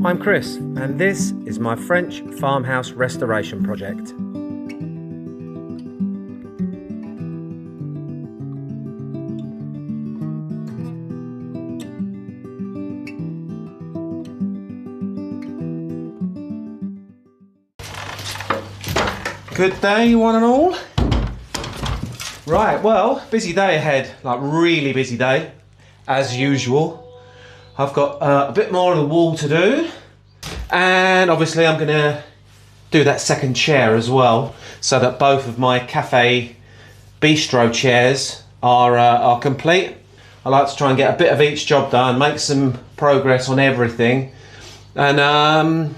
I'm Chris, and this is my French farmhouse restoration project. Good day, one and all. Right, well, busy day ahead, like really busy day, as usual. I've got a bit more of the wall to do, and obviously I'm gonna do that second chair as well, so that both of my cafe bistro chairs are complete. I like to try and get a bit of each job done, make some progress on everything, and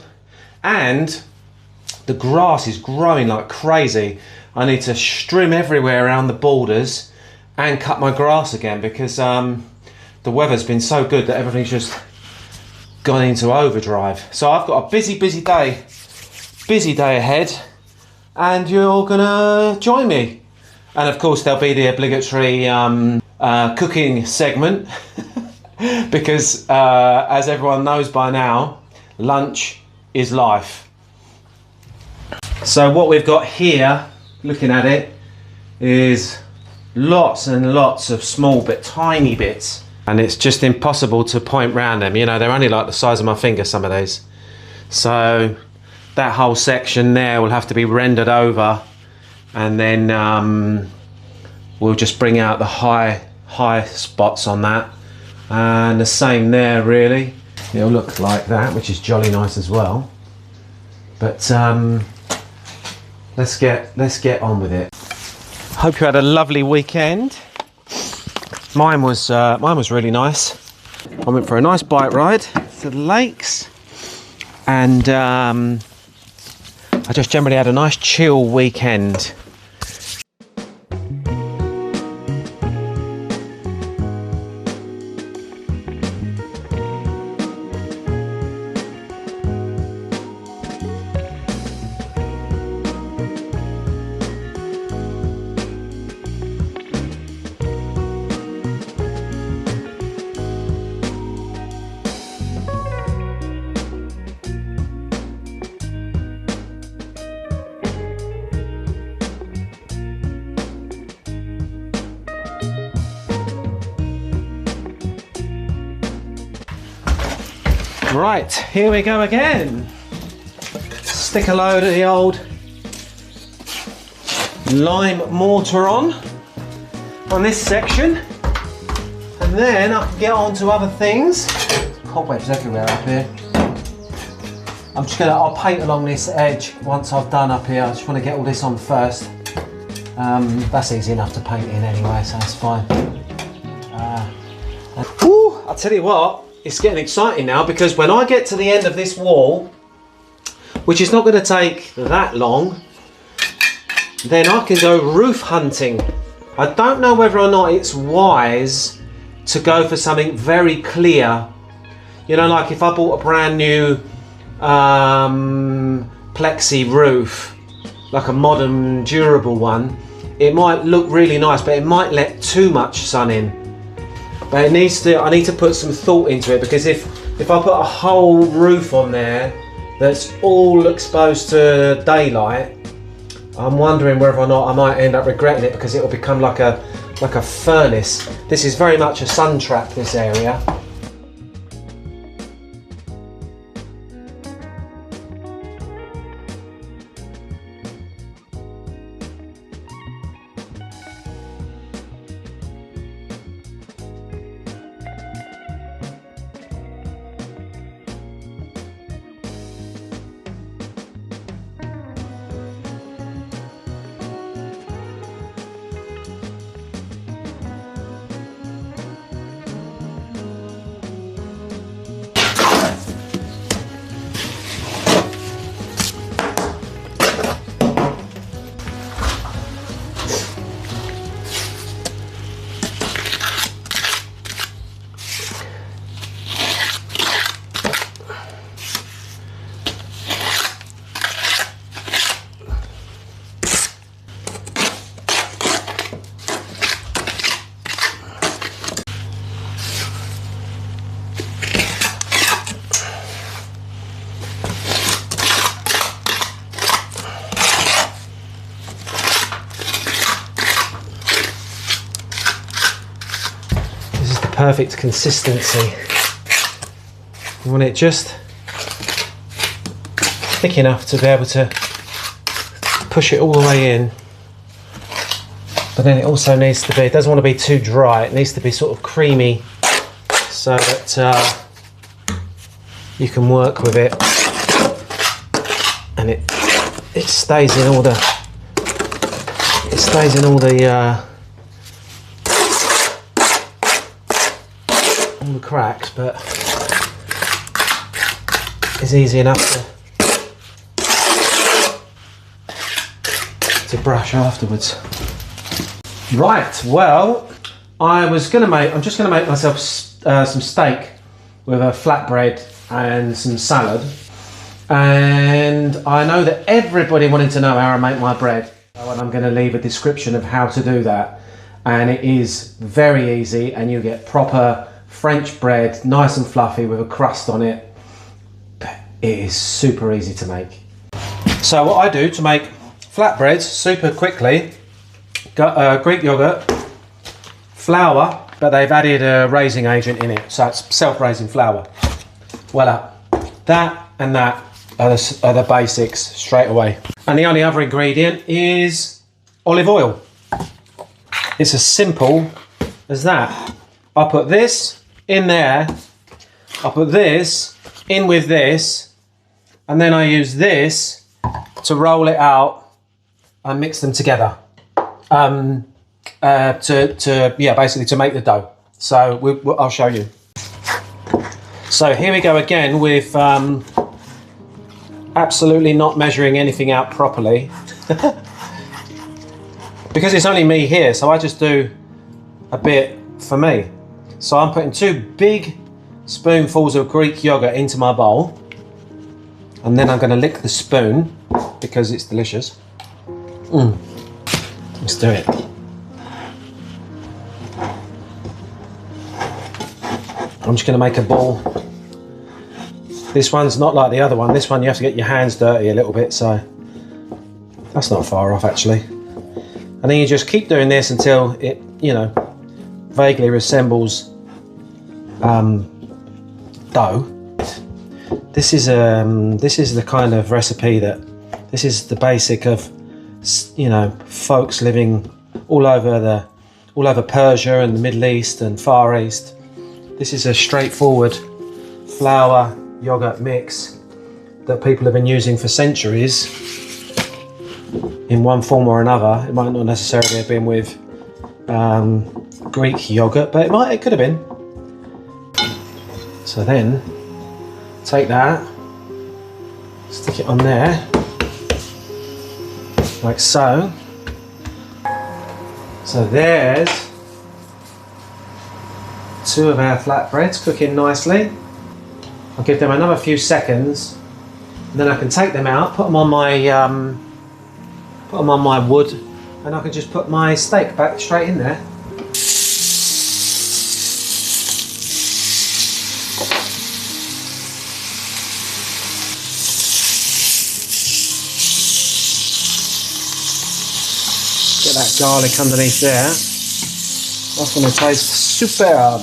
the grass is growing like crazy. I need to trim everywhere around the borders and cut my grass again because the weather's been so good that everything's just gone into overdrive. So I've got a busy day ahead, and you're gonna join me. And of course there'll be the obligatory cooking segment because as everyone knows by now, lunch is life. So what we've got here, looking at it, is lots and lots of small but tiny bits, and it's just impossible to point round them. You know, they're only like the size of my finger, some of these. So that whole section there will have to be rendered over, and then we'll just bring out the high spots on that, and the same there really. It'll look like that, which is jolly nice as well. But let's get on with it. Hope you had a lovely weekend. Mine was really nice. I went for a nice bike ride to the lakes, and I just generally had a nice chill weekend. Right, here we go again. Stick a load of the old lime mortar on this section, and then I can get on to other things. Cobwebs everywhere up here. I'll paint along this edge once I've done up here. I just want to get all this on first. That's easy enough to paint in anyway, so that's fine. I'll tell you what, it's getting exciting now, because when I get to the end of this wall, which is not going to take that long, then I can go roof hunting. I don't know whether or not it's wise to go for something very clear. You know, like if I bought a brand new plexi roof, like a modern durable one, it might look really nice, but it might let too much sun in. But I need to put some thought into it, because if I put a whole roof on there that's all exposed to daylight, I'm wondering whether or not I might end up regretting it, because it will become like a furnace. This is very much a sun trap, this area. perfect consistency. You want it just thick enough to be able to push it all the way in, but then it also needs to be, it doesn't want to be too dry, it needs to be sort of creamy so that you can work with it and it stays in all the cracks, but it's easy enough to brush afterwards. Right, well, I'm just going to make myself some steak with a flatbread and some salad, and I know that everybody wanted to know how I make my bread, and I'm going to leave a description of how to do that, and it is very easy, and you get proper French bread, nice and fluffy with a crust on it. It is super easy to make. So what I do to make flatbreads super quickly, got Greek yogurt, flour, but they've added a raising agent in it, so it's self-raising flour. Voila, that and that are the basics straight away. And the only other ingredient is olive oil. It's as simple as that. I put this in there, I put this in with this, and then I use this to roll it out and mix them together. Basically to make the dough. So I'll show you. So here we go again with absolutely not measuring anything out properly. Because it's only me here, so I just do a bit for me. So I'm putting 2 big spoonfuls of Greek yogurt into my bowl, and then I'm going to lick the spoon because it's delicious. Let's do it. I'm just going to make a ball. This one's not like the other one. This one you have to get your hands dirty a little bit, so that's not far off actually. And then you just keep doing this until it, vaguely resembles dough. This is the kind of recipe this is the basic of, folks living all over Persia and the Middle East and Far East. This is a straightforward flour yogurt mix that people have been using for centuries in one form or another. It might not necessarily have been with Greek yogurt, but it could have been. So then take that, stick it on there like so. So there's 2 of our flatbreads cooking nicely. I'll give them another few seconds, and then I can take them out, put them on my wood, and I can just put my steak back straight in there. Get that garlic underneath there. That's going to taste superb.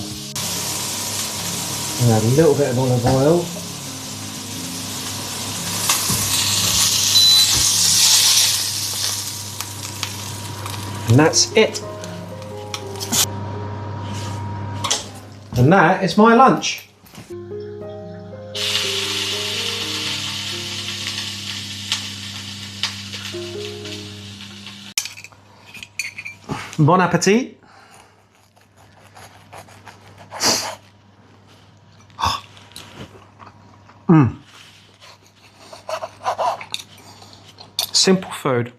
And a little bit of olive oil. And that's it. And that is my lunch. Bon appetit. Simple food.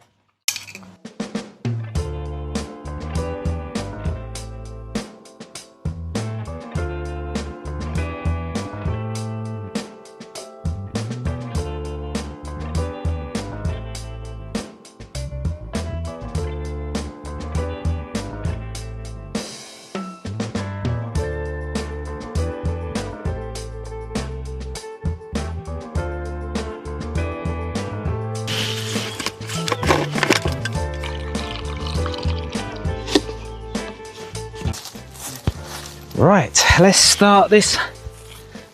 Right, let's start this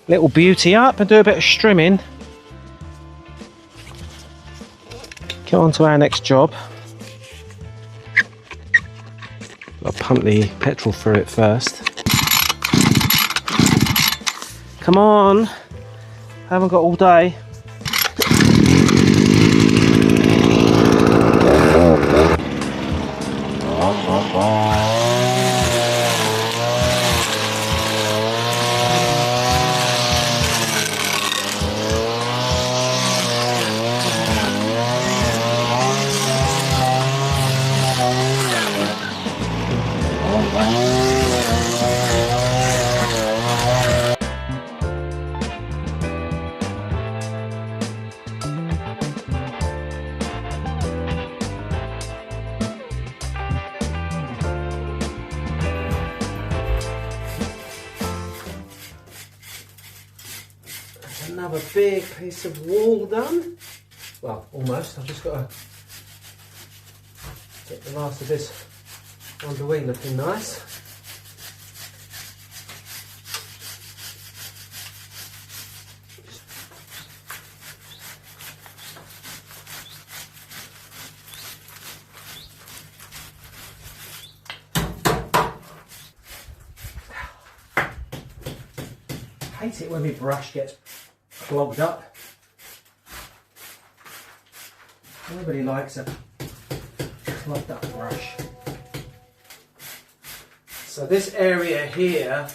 little beauty up and do a bit of strimming. Get on to our next job. I'll pump the petrol through it first. Come on, I haven't got all day. Another big piece of wall done. Well, almost. I've just got to get the last of this underwing looking nice. I hate it when my brush gets clogged up. Nobody likes a clogged up brush. So this area here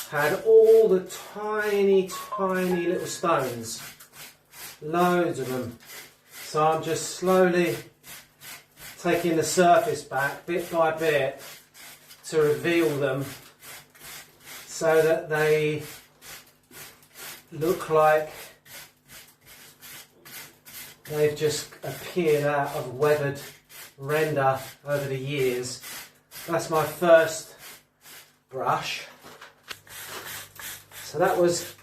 had all the tiny little stones, loads of them. So I'm just slowly taking the surface back bit by bit to reveal them so that they look like they've just appeared out of weathered render over the years. That's my first brush. So that was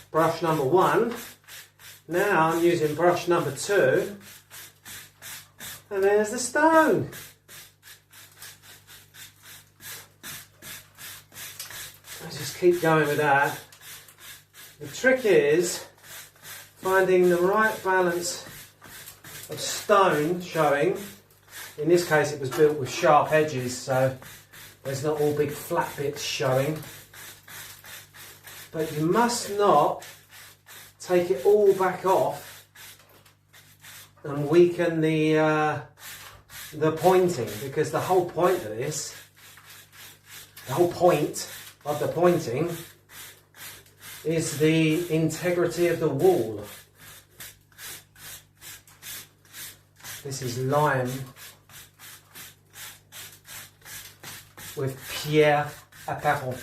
brush number 1. Now I'm using brush number 2, and there's the stone. I just keep going with that. The trick is finding the right balance of stone showing. In this case it was built with sharp edges, so there's not all big flat bits showing. But you must not take it all back off and weaken the pointing, because the whole point of this, the whole point of the pointing is the integrity of the wall. This is lime with pierre apparent.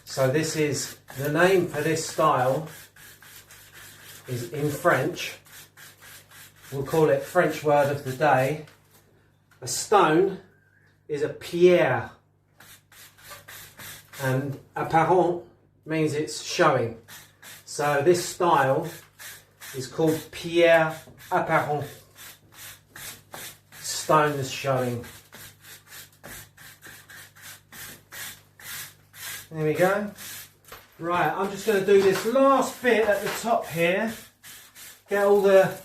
So this is, the name for this style is in French. We'll call it French word of the day. A stone is a pierre, and apparent means it's showing. So this style is called pierre apparent. Stone is showing. There we go. Right, I'm just going to do this last bit at the top here. Get all the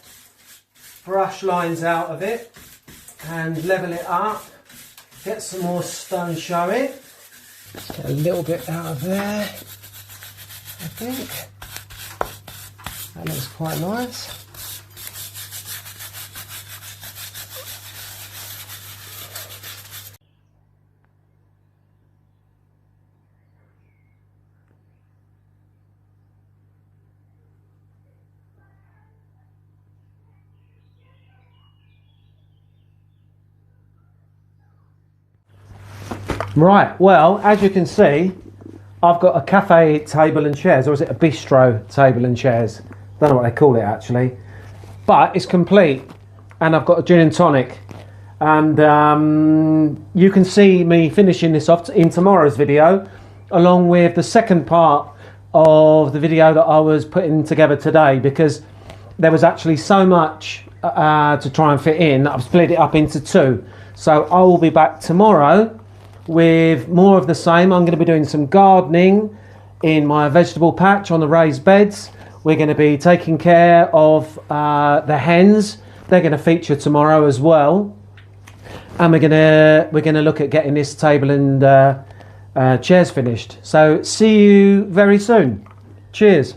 brush lines out of it and level it up. Get some more stone showing. Get a little bit out of there, I think. That looks quite nice. Right, well, as you can see, I've got a cafe table and chairs, or is it a bistro table and chairs? Don't know what they call it actually, but it's complete. And I've got a gin and tonic, and you can see me finishing this off in tomorrow's video, along with the second part of the video that I was putting together today, because there was actually so much to try and fit in. I've split it up into 2, so I will be back tomorrow with more of the same. I'm going to be doing some gardening in my vegetable patch on the raised beds. We're going to be taking care of the hens. They're going to feature tomorrow as well. And we're going to look at getting this table and chairs finished. So see you very soon. Cheers.